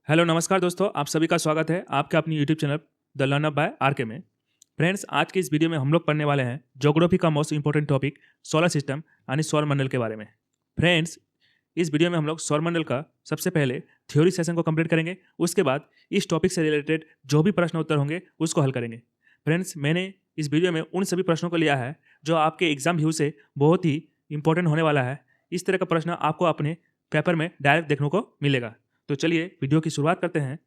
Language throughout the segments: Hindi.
हेलो नमस्कार दोस्तों, आप सभी का स्वागत है आपके अपनी YouTube channel the learner bye R K में। फ्रेंड्स, आज की इस वीडियो में हम लोग पढ़ने वाले हैं ज्योग्राफी का most important topic solar system यानी सौरमंडल के बारे में। फ्रेंड्स, इस वीडियो में हम लोग सौरमंडल का सबसे पहले थ्योरी सेशन को कंप्लीट करेंगे। उसके बाद इस टॉपिक से रिलेटेड जो भी प्रश्न उत्तर होंगे उसको हल करेंगे। फ्रेंड्स, मैंने इस वीडियो में उन सभी प्रश्नों को लिया है जो आपके एग्जाम व्यू से बहुत ही इंपॉर्टेंट होने वाला है। इस तरह का प्रश्न आपको अपने पेपर में डायरेक्ट देखने को मिलेगा। तो चलिए वीडियो की शुरुआत करते हैं।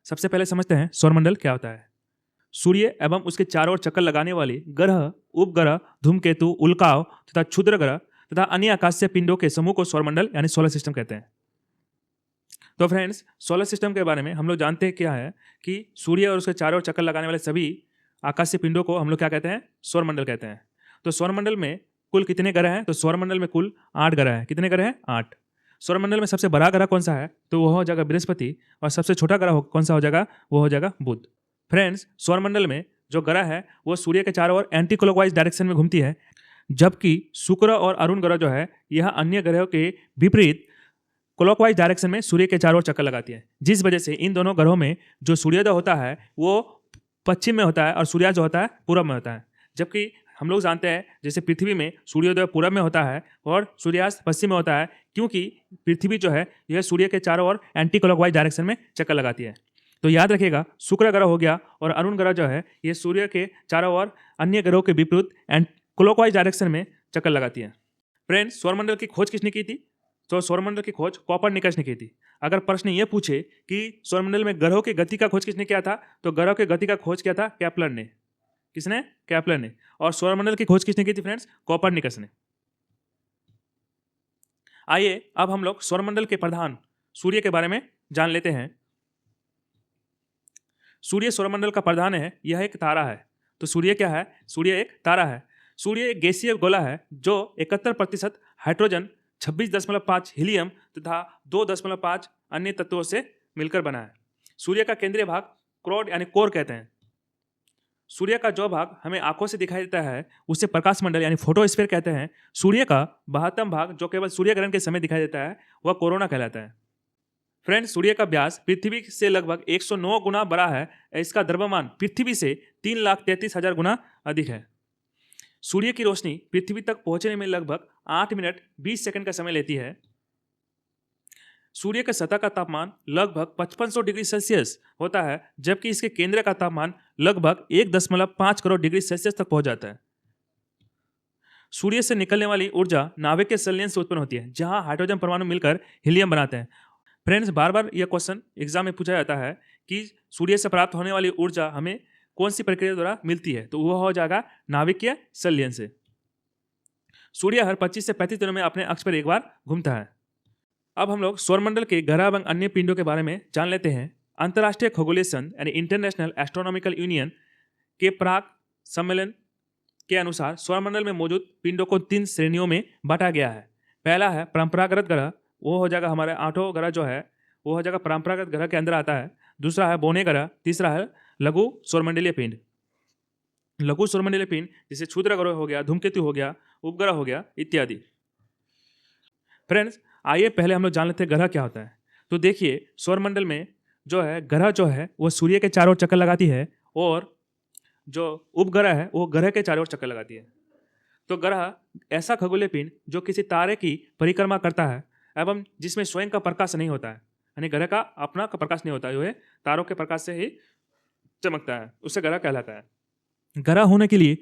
सबसे पहले समझते हैं सौरमंडल क्या होता है। सूर्य एवं उसके चारों ओर चक्कर लगाने वाले ग्रह, उपग्रह, धूमकेतु, उल्काओं तथा क्षुद्र ग्रह तथा अन्य आकाशीय पिंडों के समूह को सौरमंडल यानी सोलर सिस्टम कहते हैं। तो फ्रेंड्स, सोलर सिस्टम के बारे में हम लोग जानते हैं क्या है कि सूर्य और उसके चारों ओर चक्कर लगाने वाले सभी आकाशीय पिंडों को हम लोग क्या कहते हैं? सौरमंडल कहते हैं। तो सौरमंडल में कुल कितने ग्रह हैं? तो सौरमंडल में कुल 8 ग्रह हैं। कितने ग्रह हैं? 8। सौरमंडल में सबसे बड़ा ग्रह कौन सा है? तो वो हो जाएगा बृहस्पति। और सबसे छोटा ग्रह कौन सा हो जाएगा? वो हो जाएगा बुध। फ्रेंड्स, सौरमंडल में जो ग्रह है वो सूर्य के चारों ओर एंटी क्लॉकवाइज डायरेक्शन में घूमती है, जबकि शुक्र और अरुण ग्रह जो है यह अन्य ग्रहों के विपरीत क्लॉकवाइज डायरेक्शन में सूर्य के चारों ओर चक्कर लगाती है। जिस वजह से इन दोनों ग्रहों में जो सूर्योदय होता है वो पश्चिम में होता है और सूर्यास्त जो होता है पूरब में होता है। जबकि हम लोग जानते हैं जैसे पृथ्वी में सूर्योदय पूरब में होता है और सूर्यास्त पश्चिम में होता है, क्योंकि पृथ्वी जो है यह सूर्य के चारों ओर एंटी क्लॉकवाइज डायरेक्शन में चक्कर लगाती है। तो याद रखिएगा, शुक्र ग्रह हो गया और अरुण ग्रह जो है ये सूर्य के चारों ओर अन्य ग्रहों के विपरीत एंड क्लॉकवाइज डायरेक्शन में चक्कर लगाती है। फ्रेंड्स, सौरमंडल की खोज किसने की थी? तो सौरमंडल की खोज कोपरनिकस ने की थी। अगर प्रश्न ये पूछे कि सौरमंडल में ग्रहों की गति का खोज किसने किया था, तो ग्रहों की गति का खोज किया था केपलर ने। किसने? केपलर ने। और सौरमंडल की खोज किसने की थी फ्रेंड्स? कोपरनिकस ने। आइए अब हम लोग सौरमंडल के प्रधान सूर्य के बारे में जान लेते हैं। सूर्य सौरमंडल का प्रधान है, यह एक तारा है। तो सूर्य क्या है? सूर्य एक तारा है। सूर्य एक गैसीय गोला है जो 71% हाइड्रोजन, 26.5 हीलियम तथा 2.5 अन्य तत्वों से मिलकर बना है। सूर्य का केंद्रीय भाग क्रोड यानी कोर कहते हैं। सूर्य का जो भाग हमें आंखों से दिखाई देता है उसे प्रकाश मंडल यानी फोटोस्फीयर कहते हैं। सूर्य का बाहत्तम भाग जो केवल सूर्य ग्रहण के समय दिखाई देता है वह कोरोना कहलाता है। फ्रेंड्स, सूर्य का व्यास पृथ्वी से लगभग 109 गुना बड़ा है। इसका द्रव्यमान पृथ्वी से 3,33,000 गुना अधिक है। सूर्य की रोशनी पृथ्वी तक पहुंचने में लगभग 8 मिनट 20 सेकंड का समय लेती है। सूर्य के सतह का तापमान लगभग 5500 डिग्री सेल्सियस होता है, जबकि इसके केंद्र का तापमान लगभग 1.5 करोड़ डिग्री सेल्सियस तक पहुंच जाता है। सूर्य से निकलने वाली ऊर्जा नाभिक के संलयन से उत्पन्न होती है, जहां हाइड्रोजन परमाणु मिलकर हीलियम बनाते हैं। फ्रेंड्स, बार बार यह क्वेश्चन एग्जाम में पूछा जाता है कि सूर्य से प्राप्त होने वाली ऊर्जा हमें कौन सी प्रक्रिया द्वारा मिलती है? तो वह हो जाएगा नाभिकीय संलयन से। सूर्य हर 25 से 35 दिनों में अपने अक्ष पर एक बार घूमता है। अब हम लोग सौरमंडल के ग्रह एवं अन्य पिंडों के बारे में जान लेते हैं। अंतर्राष्ट्रीय खगोलीय संघ यानी इंटरनेशनल एस्ट्रोनॉमिकल यूनियन के प्राक सम्मेलन के अनुसार सौरमंडल में मौजूद पिंडों को 3 श्रेणियों में बांटा गया है। पहला है परंपरागत ग्रह, वो हो जाएगा हमारे 8 ग्रह जो है वो हो जाएगा परंपरागत ग्रह के अंदर आता है। दूसरा है बौने ग्रह, तीसरा है लघु सौरमंडलीय पिंड। लघु सौरमंडलीय पिंड जैसे क्षुद्र ग्रह हो गया, धूमकेतु हो गया, उपग्रह हो गया इत्यादि। फ्रेंड्स, आइए पहले हम लोग जान लेते हैं ग्रह क्या होता है। तो देखिए, सौरमंडल में जो है ग्रह जो है वो सूर्य के चारों ओर चक्कर लगाती है और जो उपग्रह है वो ग्रह के चारों ओर चक्कर लगाती है। तो ग्रह ऐसा खगोलीय पिंड जो किसी तारे की परिक्रमा करता है एवं जिसमें स्वयं का प्रकाश नहीं होता है, यानी ग्रह का अपना का प्रकाश नहीं होता है, जो है तारों के प्रकाश से ही चमकता है, उससे ग्रह कहलाता है। ग्रह होने के लिए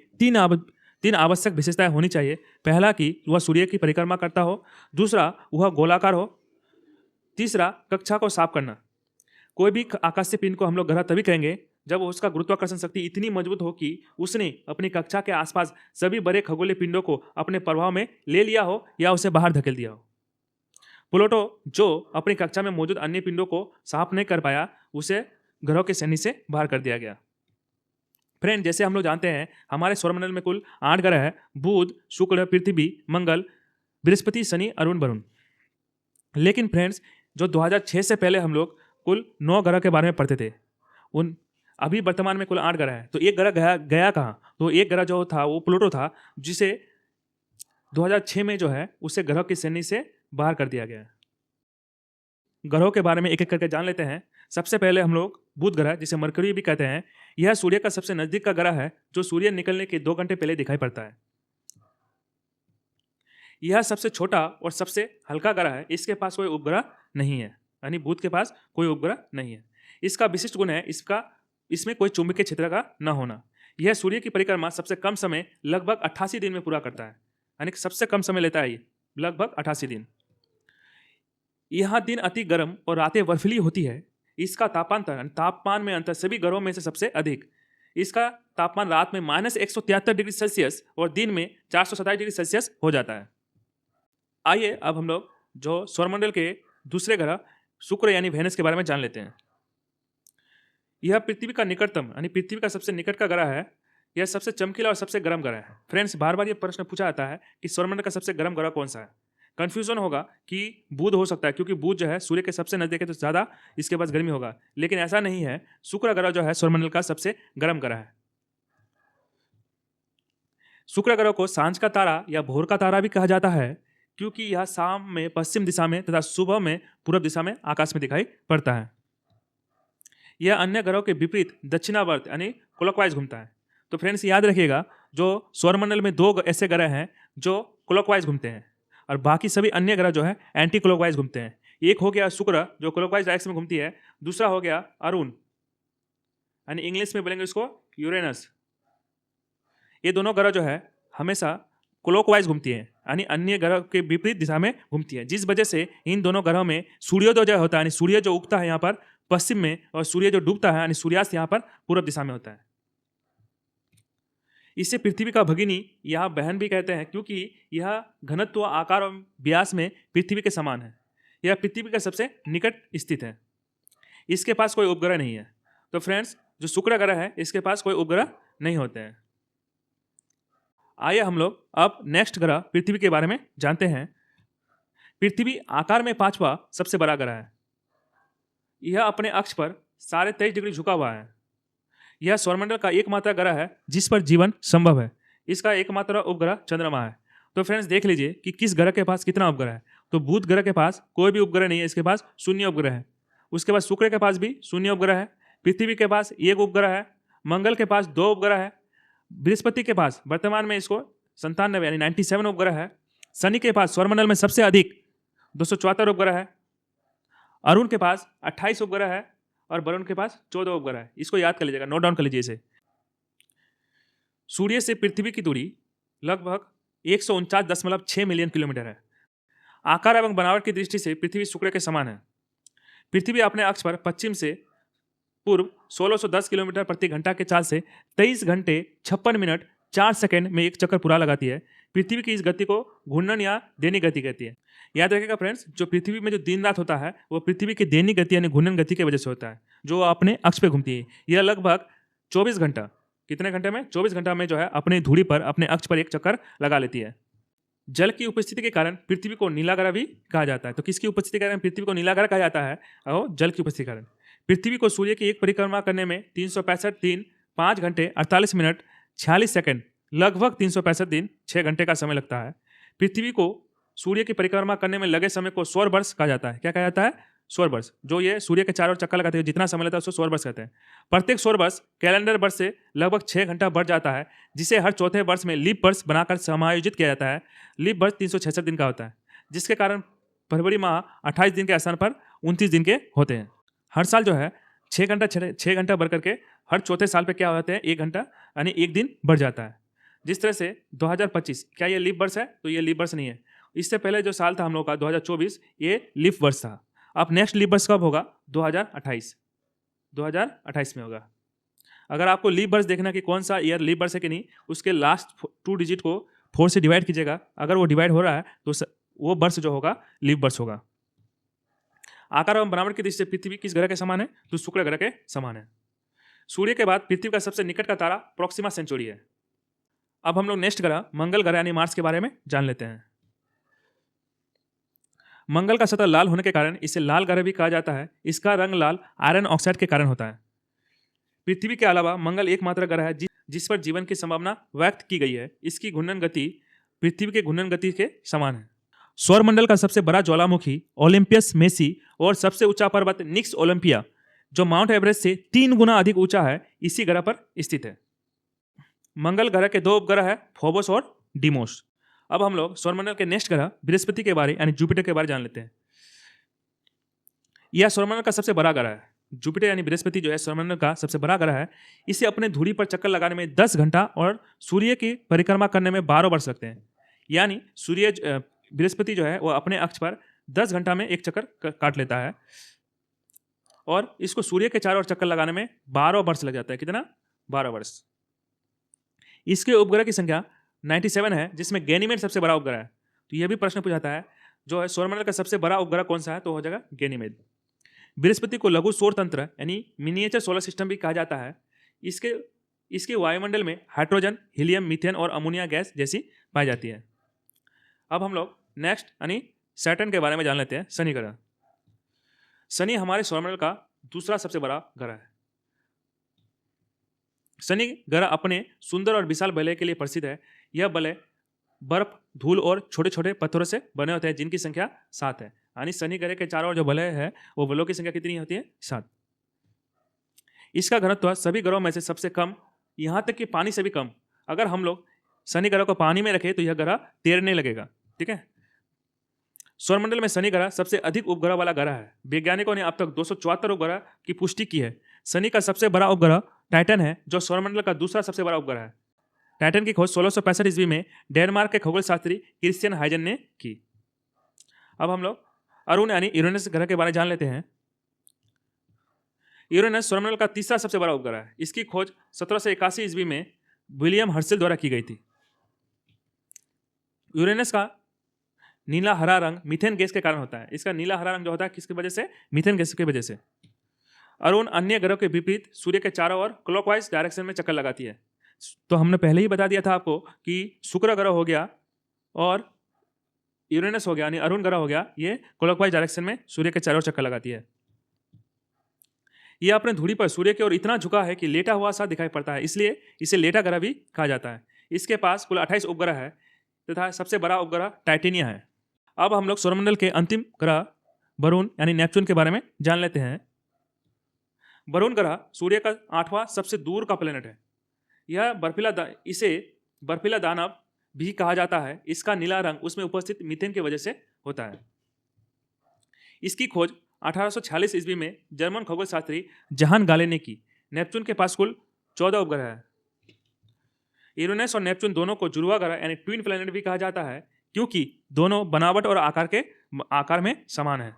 तीन आवश्यक विशेषताएं होनी चाहिए। पहला कि वह सूर्य की परिक्रमा करता हो, दूसरा वह गोलाकार हो, तीसरा कक्षा को साफ करना। कोई भी आकाशीय पिंड को हम लोग ग्रह तभी कहेंगे जब उसका गुरुत्वाकर्षण शक्ति इतनी मजबूत हो कि उसने अपनी कक्षा के आसपास सभी बड़े खगोलीय पिंडों को अपने प्रभाव में ले लिया हो या उसे बाहर धकेल दिया हो। प्लूटो जो अपनी कक्षा में मौजूद अन्य पिंडों को साफ नहीं कर पाया, उसे ग्रहों की श्रेणी से बाहर कर दिया गया। फ्रेंड, जैसे हम लोग जानते हैं हमारे सौरमंडल में कुल 8 ग्रह है: बुध, शुक्र, पृथ्वी, मंगल, बृहस्पति, शनि, अरुण, वरुण। लेकिन फ्रेंड्स, जो 2006 से पहले हम लोग कुल 9 ग्रह के बारे में पढ़ते थे, उन अभी वर्तमान में कुल 8 ग्रह है। तो एक ग्रह गया कहाँ? तो एक ग्रह जो था वो प्लूटो था, जिसे 2006 में जो है उसे ग्रह की श्रेणी से बाहर कर दिया गया। ग्रहों के बारे में एक एक करके जान लेते हैं। सबसे पहले हम लोग बुध ग्रह, जिसे मरकरी भी कहते हैं, यह सूर्य का सबसे नजदीक का ग्रह है जो सूर्य निकलने के 2 घंटे पहले दिखाई पड़ता है। यह सबसे छोटा और सबसे हल्का ग्रह है। इसके पास कोई उपग्रह नहीं है, यानी बुध के पास कोई उपग्रह नहीं है। इसका विशिष्ट गुण है इसमें कोई चुंबकीय क्षेत्र का न होना। यह सूर्य की परिक्रमा सबसे कम समय लगभग 88 दिन में पूरा करता है, यानी कि सबसे कम समय लेता है ये, लगभग 88 दिन। यहाँ दिन अति गर्म और रातें बर्फीली होती है। इसका तापमान में अंतर सभी ग्रहों में से सबसे अधिक। इसका तापमान रात में -173 डिग्री सेल्सियस और दिन में 427 डिग्री सेल्सियस हो जाता है। आइए अब हम लोग जो सौरमंडल के दूसरे ग्रह शुक्र यानी वेनस के बारे में जान लेते हैं। यह पृथ्वी का निकटतम यानी पृथ्वी का सबसे निकट का ग्रह है। यह सबसे चमकीला और सबसे गर्म ग्रह है। फ्रेंड्स, बार बार ये प्रश्न पूछा जाता है कि सौरमंडल का सबसे गर्म ग्रह कौन सा है। कंफ्यूजन होगा कि बुध हो सकता है, क्योंकि बुध जो है सूर्य के सबसे नजदीक है तो ज़्यादा इसके पास गर्मी होगा, लेकिन ऐसा नहीं है। शुक्र ग्रह जो है सौरमंडल का सबसे गर्म ग्रह है। शुक्र ग्रह को सांझ का तारा या भोर का तारा भी कहा जाता है, क्योंकि यह शाम में पश्चिम दिशा में तथा सुबह में पूर्व दिशा में आकाश में दिखाई पड़ता है। यह अन्य ग्रहों के विपरीत दक्षिणावर्त यानी क्लॉकवाइज घूमता है। तो फ्रेंड्स, याद रखिएगा, जो सौरमंडल में 2 ऐसे ग्रह हैं जो क्लॉकवाइज घूमते हैं और बाकी सभी अन्य ग्रह जो है एंटी क्लॉकवाइज घूमते हैं। एक हो गया शुक्र जो क्लॉकवाइज डायरेक्शन में घूमती है, दूसरा हो गया अरुण यानी इंग्लिश में बोलेंगे इसको यूरेनस। ये दोनों ग्रह जो है हमेशा क्लॉकवाइज घूमती है, यानी अन्य ग्रह के विपरीत दिशा में घूमती है, जिस वजह से इन दोनों ग्रहों में सूर्योदय जो होता है यानी सूर्य जो उगता है यहाँ पर पश्चिम में और सूर्य जो डूबता है यानी सूर्यास्त यहाँ पर पूर्व दिशा में होता है। इसे पृथ्वी का भगिनी या बहन भी कहते हैं, क्योंकि यह घनत्व, आकार और व्यास में पृथ्वी के समान है। यह पृथ्वी के सबसे निकट स्थित है। इसके पास कोई उपग्रह नहीं है। तो फ्रेंड्स, जो शुक्र ग्रह है इसके पास कोई उपग्रह नहीं होते हैं। आइए हम लोग अब नेक्स्ट ग्रह पृथ्वी के बारे में जानते हैं। पृथ्वी आकार में 5वां सबसे बड़ा ग्रह है। यह अपने अक्ष पर 23.5 डिग्री झुका हुआ है। यह सौरमंडल का एकमात्र ग्रह है जिस पर जीवन संभव है। इसका एकमात्र उपग्रह चंद्रमा है। तो फ्रेंड्स, देख लीजिए कि किस ग्रह के पास कितना उपग्रह है। तो बुध ग्रह के पास कोई भी उपग्रह नहीं है, इसके पास शून्य उपग्रह है। उसके बाद शुक्र के पास भी शून्य उपग्रह है। पृथ्वी के पास 1 उपग्रह है। मंगल के पास 2 उपग्रह है। बृहस्पति के पास वर्तमान में इसको 97 यानी 97 उपग्रह है। शनि के पास सौरमंडल में सबसे अधिक 274 उपग्रह है। अरुण के पास 28 उपग्रह है और वरुण के पास 14 उपग्रह है। इसको याद कर लीजिएगा, नोट डाउन कर लीजिए इसे। सूर्य से पृथ्वी की दूरी लगभग 149.6 मिलियन किलोमीटर है। आकार एवं बनावट की दृष्टि से पृथ्वी शुक्र के समान है। पृथ्वी अपने अक्ष पर पश्चिम से पूर्व 1610 किलोमीटर प्रति घंटा के चाल से 23 घंटे 56 मिनट 4 सेकंड में एक चक्कर पूरा लगाती है। पृथ्वी की इस गति को घूर्णन या दैनिक गति कहती है। याद रखिएगा फ्रेंड्स, जो पृथ्वी में जो दिन रात होता है वो पृथ्वी की दैनिक गति यानी घूर्णन गति की वजह से होता है, जो अपने अक्ष पे घूमती है। यह लगभग 24 घंटा, कितने घंटे में? 24 घंटा में जो है अपनी धुरी पर, अपने अक्ष पर एक चक्कर लगा लेती है। जल की उपस्थिति के कारण पृथ्वी को नीला ग्रह भी कहा जाता है। तो किसकी उपस्थिति के कारण पृथ्वी को नीला ग्रह कहा जाता है? और जल की उपस्थिति के कारण। पृथ्वी को सूर्य की एक परिक्रमा करने में 365 दिन 5 घंटे 48 मिनट 46 सेकंड, लगभग 365 दिन 6 घंटे का समय लगता है। पृथ्वी को सूर्य की परिक्रमा करने में लगे समय को सौर वर्ष कहा जाता है। क्या कहा जाता है? सौर वर्ष। जो ये सूर्य के चारों ओर चक्कर लगाते हैं, जितना समय लगता है उसको सौर वर्ष कहते हैं। प्रत्येक सौर वर्ष कैलेंडर वर्ष से लगभग 6 घंटा बढ़ जाता है, जिसे हर चौथे वर्ष में लीप वर्ष बनाकर समायोजित किया जाता है। लीप वर्ष 366 दिन का होता है, जिसके कारण फरवरी माह 28 दिन के स्थान पर 29 दिन के होते हैं। हर साल जो है 6 घंटा बढ़ करके हर चौथे साल पे क्या होते हैं? 1 घंटा यानी 1 दिन बढ़ जाता है। जिस तरह से 2025 क्या ये लीप वर्ष है? तो ये लीप वर्ष नहीं है। इससे पहले जो साल था हम लोग का 2024, ये लीप वर्ष था। अब नेक्स्ट लीप वर्ष कब होगा? 2028 में होगा। अगर आपको लीप वर्ष देखना कि कौन सा ईयर लीप वर्ष है कि नहीं, उसके लास्ट 2 डिजिट को 4 से डिवाइड कीजिएगा। अगर वो डिवाइड हो रहा है तो वो वर्ष जो होगा लीप वर्ष होगा। आकार एवं बनावट की दृष्टि से पृथ्वी किस ग्रह के समान है? तो शुक्र ग्रह के समान है। सूर्य के बाद पृथ्वी का सबसे निकट का तारा प्रोक्सिमा सेंचुरी है। अब हम लोग नेक्स्ट ग्रह मंगल ग्रह यानी मार्स के बारे में जान लेते हैं। मंगल का सतह लाल होने के कारण इसे लाल ग्रह भी कहा जाता है। इसका रंग लाल आयरन ऑक्साइड के कारण होता है। पृथ्वी के अलावा मंगल एकमात्र ग्रह है जिस पर जीवन की संभावना व्यक्त की गई है। इसकी घूर्णन गति पृथ्वी के घूर्णन गति के समान है। सौरमंडल का सबसे बड़ा ज्वालामुखी ओलंपियस मेसी और सबसे ऊंचा पर्वत निक्स ओलंपिया जो माउंट एवरेस्ट से 3 गुना अधिक ऊंचा है, इसी ग्रह पर स्थित है। मंगल ग्रह के 2 उपग्रह है, फोबोस और डीमोस। अब हम लोग सौरमंडल के नेक्स्ट ग्रह बृहस्पति के बारे यानी जुपिटर के बारे जान लेते हैं। यह सौरमंडल का सबसे बड़ा ग्रह है। जुपिटर यानी बृहस्पति जो है सौरमंडल का सबसे बड़ा ग्रह है। इसे अपने धुरी पर चक्कर लगाने में 10 घंटा और सूर्य की परिक्रमा करने में 12 वर्ष लगते हैं। यानी सूर्य बृहस्पति जो है वो अपने अक्ष पर 10 घंटा में एक चक्कर काट लेता है और इसको सूर्य के चारों ओर चक्कर लगाने में 12 वर्ष लग जाता है। कितना? 12 वर्ष। इसके उपग्रह की संख्या 97 है, जिसमें गैनीमेड सबसे बड़ा उपग्रह है। तो यह भी प्रश्न पूछाता है जो है सौरमंडल का सबसे बड़ा उपग्रह कौन सा है, तो हो जाएगा गैनीमेड। बृहस्पति को लघु सौर तंत्र यानी मिनिएचर सोलर सिस्टम भी कहा जाता है। इसके वायुमंडल में हाइड्रोजन, हीलियम, मीथेन और अमोनिया गैस जैसी पाई जाती है। अब हम लोग नेक्स्ट यानी सैटर्न के बारे में जान लेते हैं, शनि ग्रह। शनि हमारे सौरमंडल का दूसरा सबसे बड़ा ग्रह है। शनि ग्रह अपने सुंदर और विशाल वलय के लिए प्रसिद्ध है। यह वलय बर्फ, धूल और छोटे छोटे पत्थरों से बने होते हैं, जिनकी संख्या 7 है। यानी शनि ग्रह के चारों ओर जो वलय है वो वलयों की संख्या कितनी होती है? 7। इसका घनत्व सभी ग्रहों में से सबसे कम, यहाँ तक कि पानी से भी कम। अगर हम लोग शनि ग्रह को पानी में रखें तो यह ग्रह तैरने लगेगा। ठीक है। सौरमंडल में शनि ग्रह सबसे अधिक उपग्रह वाला ग्रह है। वैज्ञानिकों ने अब तक 274 उपग्रह की पुष्टि की है। शनि का सबसे बड़ा उपग्रह टाइटन है, जो सौरमंडल का दूसरा सबसे बड़ा उपग्रह है। टाइटन की खोज 1665 ईस्वी में डेनमार्क के खगोल शास्त्री क्रिश्चियन हाइजन ने की। अब हम लोग अरुण यानी यूरेनस ग्रह के बारे में जान लेते हैं। यूरेनस सौरमंडल का तीसरा सबसे बड़ा उपग्रह है। इसकी खोज 1781 ईस्वी में विलियम हर्शल द्वारा की गई थी। यूरेनस का नीला हरा रंग मीथेन गैस के कारण होता है। इसका नीला हरा रंग जो होता है किसकी वजह से? मीथेन गैस की वजह से। अरुण अन्य ग्रहों के विपरीत सूर्य के चारों ओर क्लॉकवाइज डायरेक्शन में चक्कर लगाती है। तो हमने पहले ही बता दिया था आपको कि शुक्र ग्रह हो गया और यूरेनस हो गया यानी अरुण ग्रह हो गया, ये क्लॉकवाइज डायरेक्शन में सूर्य के चारों ओर चक्कर लगाती है। यह अपने धुरी पर सूर्य की ओर इतना झुका है कि लेटा हुआ सा दिखाई पड़ता है, इसलिए इसे लेटा ग्रह भी कहा जाता है। इसके पास कुल 28 उपग्रह है तथा सबसे बड़ा उपग्रह टाइटेनिया है। अब हम लोग सौरमंडल के अंतिम ग्रह वरुण यानी नेपच्यून के बारे में जान लेते हैं। वरुण ग्रह सूर्य का 8वां सबसे दूर का प्लेनेट है। यह इसे बर्फीला दानव भी कहा जाता है। इसका नीला रंग उसमें उपस्थित मीथेन की वजह से होता है। इसकी खोज 1846 ईस्वी में जर्मन खगोल शास्त्री जहान गाले ने की। नेपच्यून के पास कुल 14 उपग्रह है। यूरेनस और नेपच्यून दोनों को जुड़वा ग्रह यानी ट्विन प्लैनेट भी कहा जाता है, क्योंकि दोनों बनावट और आकार में समान है।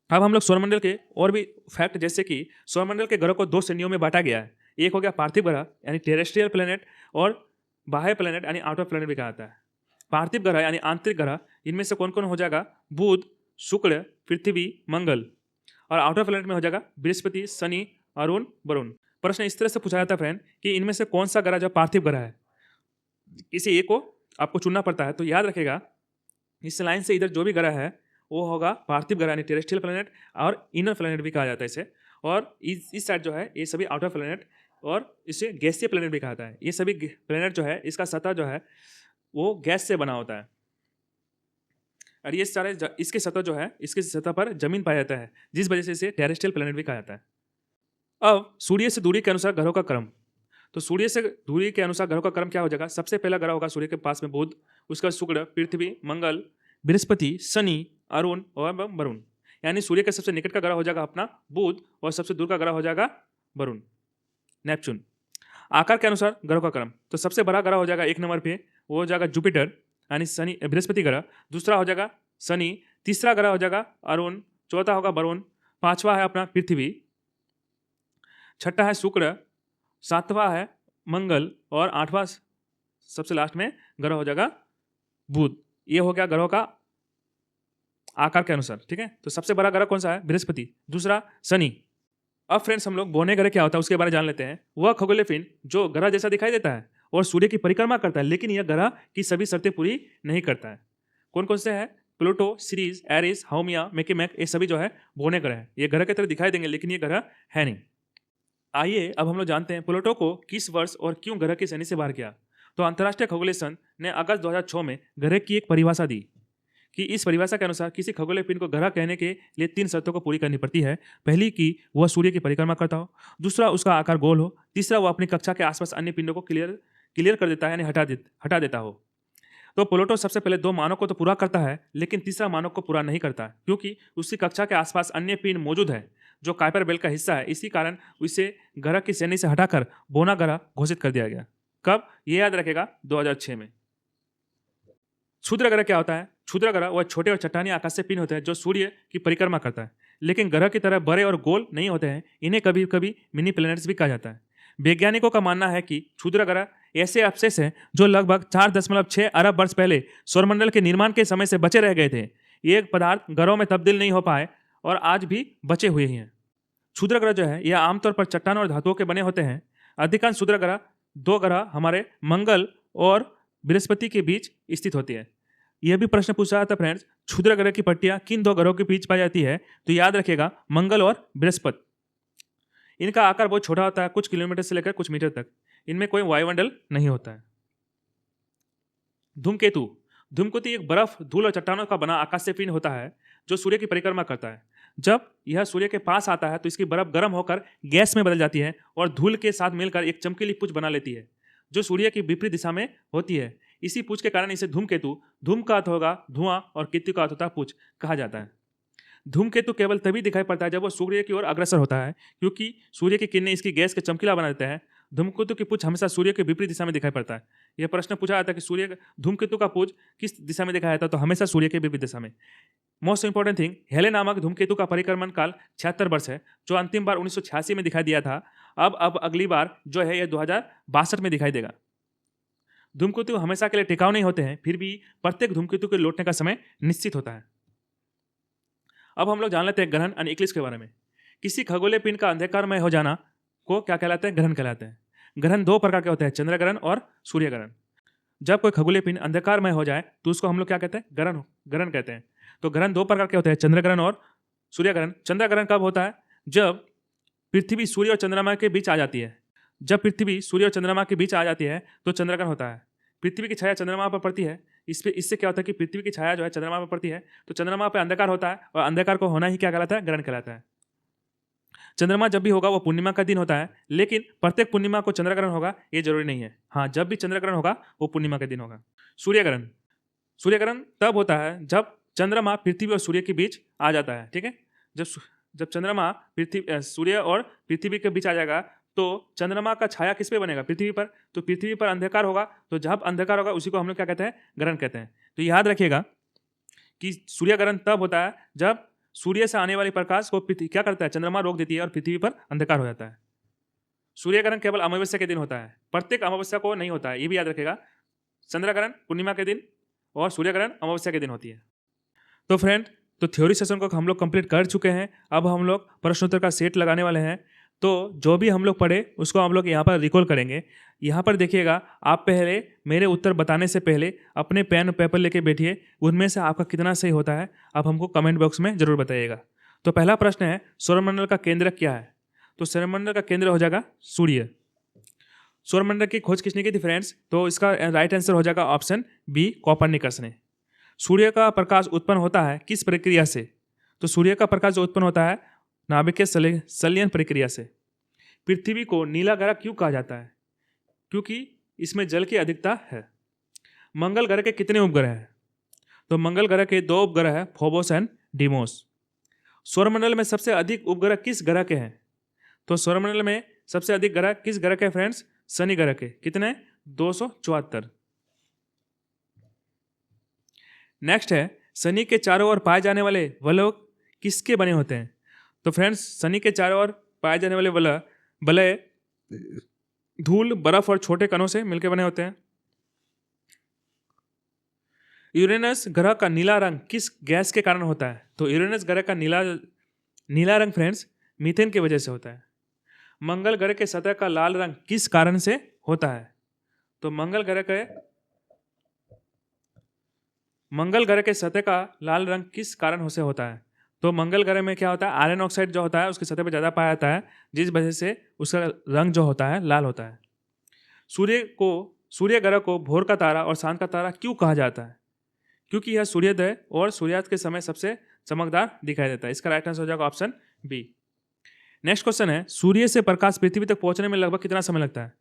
अब हम लोग सौरमंडल के और भी फैक्ट, जैसे कि सौरमंडल के ग्रह को 2 श्रेणियों में बांटा गया है। एक हो गया पार्थिव ग्रह यानी टेरेस्ट्रियल प्लैनेट और बाह्य प्लैनेट यानी आउटर प्लैनेट भी कहा जाता है। पार्थिव ग्रह यानी आंतरिक ग्रह, इनमें से कौन कौन हो जाएगा? बुध, शुक्र, पृथ्वी, मंगल। और आउटर प्लैनेट में हो जाएगा बृहस्पति, शनि, अरुण, वरुण। प्रश्न इस तरह से पूछा जाता है फ्रेंड कि इनमें से कौन सा ग्रह जो पार्थिव ग्रह है, किसी एक को आपको चुनना पड़ता है। तो याद रखेगा इस लाइन से इधर जो भी ग्रह है वो होगा पार्थिव ग्रह यानी टेरेस्ट्रियल प्लैनेट, और इनर प्लैनेट भी कहा जाता है इसे। और इस साइड जो है ये सभी आउटर प्लैनेट, और इसे गैसीय प्लैनेट भी कहा जाता है। ये सभी प्लैनेट जो है इसका सतह जो है वो गैस से बना होता है, और ये सारे इसके सतह जो है इसके सतह पर जमीन पाया जाता है, जिस वजह से इसे टेरेस्ट्रियल प्लैनेट भी कहा जाता है। अब सूर्य से दूरी के अनुसार ग्रहों का क्रम। तो सूर्य से दूरी के अनुसार ग्रहों का क्रम क्या हो जाएगा? सबसे पहला ग्रह होगा सूर्य के पास में बुध, उसका शुक्र, पृथ्वी, मंगल, बृहस्पति, शनि, अरुण और वरुण। यानी सूर्य के सबसे निकट का ग्रह हो जाएगा अपना बुध, और सबसे दूर का ग्रह हो जाएगा वरुण, नेपच्यून। आकार के अनुसार ग्रहों का क्रम, तो सबसे बड़ा ग्रह हो जाएगा 1 नंबर पे, वो हो जाएगा जुपिटर यानी शनि बृहस्पति ग्रह। दूसरा हो जाएगा शनि, तीसरा ग्रह हो जाएगा अरुण, चौथा होगा वरुण, 5वां है अपना पृथ्वी, 6ठा है शुक्र, 7वां है मंगल, और 8वां सबसे लास्ट में ग्रह हो जाएगा बुध। ये हो गया ग्रहों का आकार के अनुसार। ठीक है। तो सबसे बड़ा ग्रह कौन सा है? बृहस्पति, दूसरा शनि। अब फ्रेंड्स हम लोग बोने ग्रह क्या होता है उसके बारे में जान लेते हैं। वह खगोलीय पिंड जो ग्रह जैसा दिखाई देता है और सूर्य की परिक्रमा करता है, लेकिन यह ग्रह की सभी शर्तें पूरी नहीं करता है। कौन कौन से है? प्लूटो, सीरीज, एरिस, हाउमिया, मेकिमेक, ये सभी जो है बोने ग्रह है। ये ग्रह की तरह दिखाई देंगे लेकिन ये ग्रह है नहीं। आइए अब हम लोग जानते हैं प्लूटो को किस वर्ष और क्यों ग्रह की श्रेणी से बाहर किया। तो अंतर्राष्ट्रीय खगोलीय संघ ने अगस्त 2006 में ग्रह की एक परिभाषा दी। कि इस परिभाषा के अनुसार किसी खगोलीय पिंड को ग्रह कहने के लिए 3 शर्तों को पूरी करनी पड़ती है। पहली कि वह सूर्य की परिक्रमा करता हो, दूसरा उसका आकार गोल हो, तीसरा वह अपनी कक्षा के आसपास अन्य पिंडों को क्लियर कर देता है, यानी हटा देता हो। तो प्लूटो सबसे पहले 2 मानों को तो पूरा करता है, लेकिन तीसरा मानक को पूरा नहीं करता है, क्योंकि उसकी कक्षा के आसपास अन्य पिंड मौजूद है जो काइपर बेल्ट का हिस्सा है। इसी कारण उसे ग्रह की श्रेणी से हटाकर बोना ग्रह घोषित कर दिया गया। कब? ये याद रखेगा, 2006 में। क्षुद्र ग्रह क्या होता है? क्षुद्र ग्रह वह छोटे और चट्टानी आकाशीय पिंड होते हैं जो सूर्य की परिक्रमा करता है, लेकिन ग्रह की तरह बड़े और गोल नहीं होते हैं। इन्हें कभी कभी मिनी प्लैनेट्स भी कहा जाता है। वैज्ञानिकों का मानना है कि क्षुद्र ग्रह ऐसे अवशेष हैं जो लगभग 4.6 अरब वर्ष पहले सौरमंडल के निर्माण के समय से बचे रह गए थे। ये पदार्थ ग्रहों में तब्दील नहीं हो पाए और आज भी बचे हुए ही हैं। क्षुद्र ग्रह जो है यह आमतौर पर चट्टान और धातुओं के बने होते हैं। अधिकांश क्षुद्र ग्रह 2 ग्रह हमारे मंगल और बृहस्पति के बीच स्थित होती है। यह भी प्रश्न पूछा जाता है फ्रेंड्स, क्षुद्र ग्रह की पट्टियां किन 2 ग्रहों के बीच पाई जाती है? तो याद रखिएगा, मंगल और बृहस्पति। इनका आकार बहुत छोटा होता है, कुछ किलोमीटर से लेकर कुछ मीटर तक। इनमें कोई वायुमंडल नहीं होता है। धूमकेतु एक बर्फ, धूल और चट्टानों का बना आकाशीय पिंड होता है जो सूर्य की परिक्रमा करता है। जब यह सूर्य के पास आता है तो इसकी बर्फ गर्म होकर गैस में बदल जाती है और धूल के साथ मिलकर एक चमकीली पूंछ बना लेती है जो सूर्य की विपरीत दिशा में होती है। इसी पूंछ के कारण इसे धूमकेतु, धूम का अर्थ होगा धुआं और केतु का अर्थ होता है पूंछ, कहा जाता है। धूमकेतु केवल तभी दिखाई पड़ता है जब वो सूर्य की ओर अग्रसर होता है, क्योंकि सूर्य की किरणें इसकी गैस के चमकीला बना देते हैं। धूमकेतु की पूंछ हमेशा सूर्य के विपरीत दिशा में दिखाई पड़ता है। यह प्रश्न पूछा जाता है कि धूमकेतु का पूंछ किस दिशा में दिखाया जाता है? तो हमेशा सूर्य के विपरीत दिशा में। मोस्ट इंपॉर्टेंट थिंग, हेले नामक धूमकेतु का परिक्रमण काल 76 वर्ष है, जो अंतिम बार 1986 में दिखाई दिया था। अब अगली बार जो है यह 2062 में दिखाई देगा। धूमकेतु हमेशा के लिए टिकाऊ नहीं होते हैं, फिर भी प्रत्येक धूमकेतु के लौटने का समय निश्चित होता है। अब हम लोग जान लेते हैं ग्रहण यानी इक्लिप्स के बारे में। किसी खगोलीय पिंड का अंधकारमय हो जाना को क्या कहलाते हैं? ग्रहण कहलाते हैं। ग्रहण 2 प्रकार के होते हैं, चंद्र ग्रहण और सूर्य ग्रहण। जब कोई खगोलीय पिंड अंधकारमय हो जाए तो उसको हम लोग क्या कहते हैं? ग्रहण कहते हैं। तो ग्रहण 2 प्रकार के होते हैं, चंद्र ग्रहण और सूर्य ग्रहण। चंद्र ग्रहण कब होता है? जब पृथ्वी सूर्य और चंद्रमा के बीच आ जाती है। जब पृथ्वी सूर्य और चंद्रमा के बीच आ जाती है तो चंद्रग्रहण होता है। पृथ्वी की छाया चंद्रमा पर पड़ती है। इससे क्या होता है कि पृथ्वी की छाया जो है चंद्रमा पर पड़ती है तो चंद्रमा पर अंधकार होता है, और अंधकार को होना ही क्या कहलाता है? ग्रहण कहलाता है। चंद्रमा जब भी होगा वो पूर्णिमा का दिन होता है, लेकिन प्रत्येक पूर्णिमा को चंद्रग्रहण होगा ये जरूरी नहीं है। हाँ, जब भी चंद्रग्रहण होगा वो पूर्णिमा के दिन होगा। सूर्यग्रहण तब होता है जब चंद्रमा पृथ्वी और सूर्य के बीच आ जाता है। ठीक है, जब चंद्रमा सूर्य और पृथ्वी के बीच आ जाएगा तो चंद्रमा का छाया किस पे बनेगा? पृथ्वी पर। तो पृथ्वी पर अंधकार होगा, तो जब अंधकार होगा उसी को हम लोग क्या कहते हैं? ग्रहण कहते हैं। तो याद रखिएगा कि सूर्यग्रहण तब होता है जब सूर्य से आने वाली प्रकाश को क्या करता है? चंद्रमा रोक देती है और पृथ्वी पर अंधकार हो जाता है। सूर्यग्रहण केवल अमावस्या के दिन होता है, प्रत्येक अमावस्या को नहीं होता है, ये भी याद रखिएगा। चंद्रग्रहण पूर्णिमा के दिन और सूर्यग्रहण अमावस्या के दिन होती है। तो फ्रेंड, तो थ्योरी सेशन को हम लोग कंप्लीट कर चुके हैं। अब हम लोग प्रश्नोत्तर का सेट लगाने वाले हैं। तो जो भी हम लोग पढ़े उसको हम लोग यहाँ पर रिकॉल करेंगे। यहाँ पर देखिएगा, आप पहले मेरे उत्तर बताने से पहले अपने पेन और पेपर लेके बैठिए, उनमें से आपका कितना सही होता है आप हमको कमेंट बॉक्स में जरूर बताइएगा। तो पहला प्रश्न है, सौरमंडल का केंद्र क्या है? तो सौरमंडल का केंद्र हो जाएगा सूर्य। सौरमंडल की खोज किसने की थी फ्रेंड्स? तो इसका राइट आंसर हो जाएगा ऑप्शन बी, कोपरनिकस ने। सूर्य का प्रकाश उत्पन्न होता है किस प्रक्रिया से? तो सूर्य का प्रकाश जो उत्पन्न होता है नाभिकीय संलयन प्रक्रिया से। पृथ्वी को नीला ग्रह क्यों कहा जाता है? क्योंकि इसमें जल की अधिकता है। मंगल ग्रह के कितने उपग्रह हैं? तो मंगल ग्रह के 2 उपग्रह हैं, फोबोस एंड डीमोस। सौरमंडल में सबसे अधिक उपग्रह किस ग्रह के हैं? तो सौरमंडल में सबसे अधिक ग्रह किस ग्रह के फ्रेंड्स? शनि ग्रह के। कितने? 274। नेक्स्ट है, शनि के चारों ओर पाए जाने वाले वलय किसके बने होते हैं? तो फ्रेंड्स, शनि के चारों ओर पाए जाने वाले वलय धूल, बर्फ और छोटे कणों से मिलकर बने होते हैं। यूरेनस ग्रह का नीला रंग किस गैस के कारण होता है? तो यूरेनस ग्रह का नीला रंग फ्रेंड्स मीथेन की वजह से होता है। मंगल ग्रह के सतह का लाल रंग किस कारण से होता है? तो मंगल ग्रह के सतह का लाल रंग किस कारण से होता है? तो मंगल ग्रह में क्या होता है? आयरन ऑक्साइड जो होता है उसकी सतह पर ज़्यादा पाया जाता है, जिस वजह से उसका रंग जो होता है लाल होता है। सूर्य ग्रह को भोर का तारा और शाम का तारा क्यों कहा जाता है? क्योंकि यह सूर्योदय और सूर्यास्त के समय सबसे चमकदार दिखाई देता है। इसका राइट आंसर हो जाएगा ऑप्शन बी। नेक्स्ट क्वेश्चन है, सूर्य से प्रकाश पृथ्वी तक पहुंचने में लगभग कितना समय लगता है?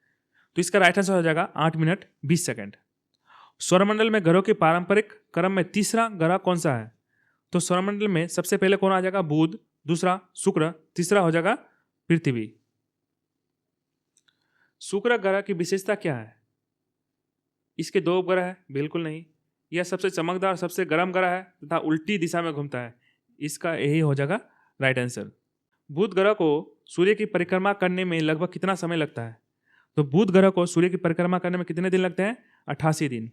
तो इसका राइट आंसर हो जाएगा 8 मिनट 20 सेकंड। सौरमंडल में ग्रहों के पारंपरिक क्रम में तीसरा ग्रह कौन सा है? तो सौरमंडल में सबसे पहले कौन आ जाएगा? बुध, दूसरा शुक्र, तीसरा हो जाएगा पृथ्वी। शुक्र ग्रह की विशेषता क्या है? इसके 2 उपग्रह है? बिल्कुल नहीं। यह सबसे चमकदार सबसे गर्म ग्रह है तथा उल्टी दिशा में घूमता है। इसका यही हो जाएगा राइट आंसर। बुध ग्रह को सूर्य की परिक्रमा करने में लगभग कितना समय लगता है? तो बुध ग्रह को सूर्य की परिक्रमा करने में कितने दिन लगते हैं? 88 दिन।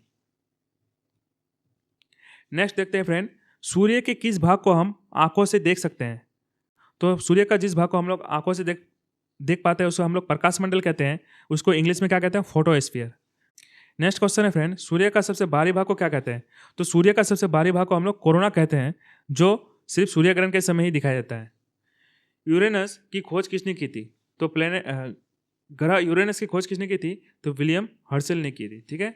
नेक्स्ट देखते हैं फ्रेंड, सूर्य के किस भाग को हम आंखों से देख सकते हैं? तो सूर्य का जिस भाग को हम लोग आंखों से देख पाते हैं उसको हम लोग प्रकाश मंडल कहते हैं। उसको इंग्लिश में क्या कहते हैं? फोटोस्फीयर। नेक्स्ट क्वेश्चन है फ्रेंड, सूर्य का सबसे बाहरी भाग को क्या कहते हैं? तो सूर्य का सबसे बाहरी भाग को हम लोग कोरोना कहते हैं, जो सिर्फ सूर्य ग्रहण के समय ही दिखाई देता है। यूरेनस की खोज किसने की थी? तो ग्रह यूरेनस की खोज किसने की थी? तो विलियम हर्शल ने की थी। ठीक है।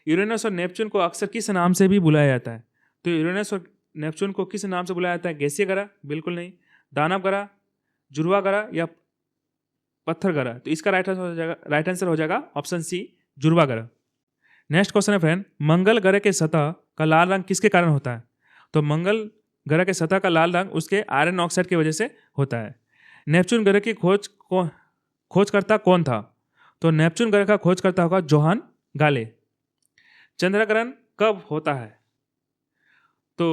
यूरेनस और नेपच्यून को अक्सर किस नाम से भी बुलाया जाता है? तो यूरेनस और नेपच्यून को किस नाम से बुलाया जाता है? गैसीय ग्रह? बिल्कुल नहीं। दानव ग्रह, जुड़वा ग्रह या पत्थर ग्रह? तो इसका राइट आंसर हो जाएगा ऑप्शन सी, जुड़वा ग्रह। नेक्स्ट क्वेश्चन है फ्रेंड, मंगल ग्रह के सतह का लाल रंग किसके कारण होता है? तो मंगल ग्रह के सतह का लाल रंग उसके आयरन ऑक्साइड की वजह से होता है। नेपच्यून ग्रह की खोजकर्ता कौन था? तो नेपच्यून ग्रह का खोजकर्ता होगा जोहान गाले। चंद्र ग्रहण कब होता है? तो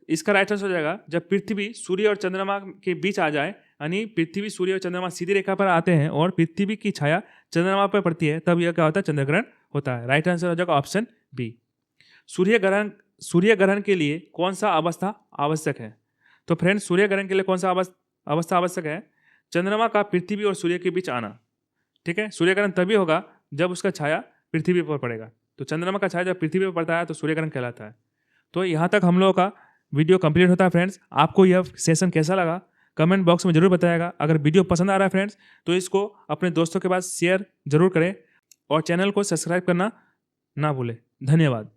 इसका राइट आंसर हो जाएगा जब पृथ्वी सूर्य और चंद्रमा के बीच आ जाए, यानी पृथ्वी सूर्य और चंद्रमा सीधी रेखा पर आते हैं और पृथ्वी की छाया चंद्रमा पर पड़ती है, तब यह क्या होता है? चंद्र ग्रहण होता है। राइट आंसर हो जाएगा ऑप्शन बी। सूर्य ग्रहण के लिए कौन सा अवस्था आवश्यक है? तो फ्रेंड, सूर्य ग्रहण के लिए कौन सा अवस्था आवश्यक है? चंद्रमा का पृथ्वी और सूर्य के बीच आना। ठीक है। सूर्य ग्रहण तभी होगा जब उसका छाया पृथ्वी पर पड़ेगा। तो चंद्रमा का छाया जब पृथ्वी पर पड़ता है तो सूर्य ग्रहण कहलाता है। तो यहाँ तक हम लोगों का वीडियो कंप्लीट होता है फ्रेंड्स। आपको यह सेशन कैसा लगा कमेंट बॉक्स में जरूर बताइएगा। अगर वीडियो पसंद आ रहा है फ्रेंड्स तो इसको अपने दोस्तों के पास शेयर जरूर करें और चैनल को सब्सक्राइब करना ना भूलें। धन्यवाद।